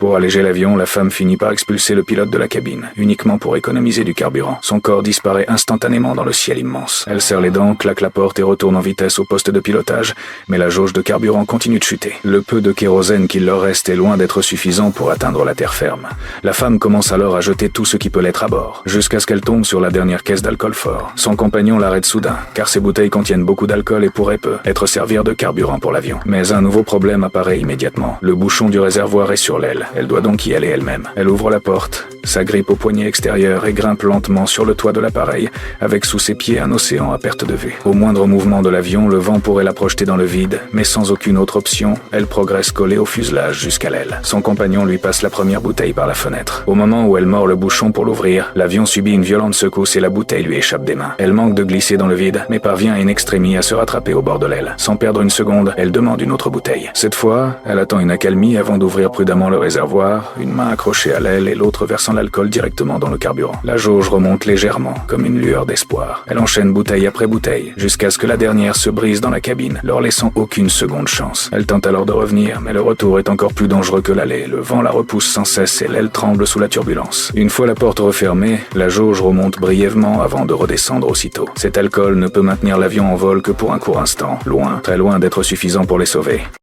Pour alléger l'avion, la femme finit par expulser le pilote de la cabine, uniquement pour économiser du carburant. Son corps disparaît instantanément dans le ciel immense. Elle serre les dents, claque la porte et retourne en vitesse au poste de pilotage, mais la jauge de carburant continue de chuter. Le peu de kérosène qu'il leur reste est loin d'être suffisant pour atteindre la terre ferme. La femme commence alors à jeter tout ce qui peut l'être à bord, jusqu'à ce qu'elle tombe sur la dernière caisse d'alcool fort. Son compagnon l'arrête soudain, car ces bouteilles contiennent beaucoup d'alcool et pourraient être servir de carburant pour l'avion. Mais un nouveau problème apparaît immédiatement. Le bouchon du réservoir est sur l'aile. Elle doit donc y aller elle-même. Elle ouvre la porte, s'agrippe au poignet extérieur et grimpe lentement sur le toit de l'appareil, avec sous ses pieds un océan à perte de vue. Au moindre mouvement de l'avion, le vent pourrait la projeter dans le vide, mais sans aucune autre option, elle progresse collée au fuselage jusqu'à l'aile. Son compagnon lui passe la première bouteille par la fenêtre. Au moment où elle mord le bouchon pour l'ouvrir, l'avion subit une violente secousse et la bouteille lui échappe des mains. Elle manque de glisser dans le vide, mais parvient in extremis à se rattraper au bord de l'aile. Sans perdre une seconde, elle demande une autre bouteille. Cette fois, elle attend une accalmie avant d'ouvrir prudemment le réservoir, une main accrochée à l'aile et l'autre versant l'alcool directement dans le carburant. La jauge remonte légèrement, comme une lueur d'espoir. Elle enchaîne bouteille après bouteille, jusqu'à ce que la dernière se brise dans la cabine, leur laissant aucune seconde chance. Elle tente alors de revenir, mais le retour est encore plus dangereux que l'aller. Le vent la repousse sans cesse et l'aile tremble sous la turbulence. Une fois la porte refermée, la jauge remonte brièvement avant de redescendre aussitôt. Cet alcool ne peut maintenir l'avion en vol que pour un court instant, loin, très loin d'être suffisant pour les sauver.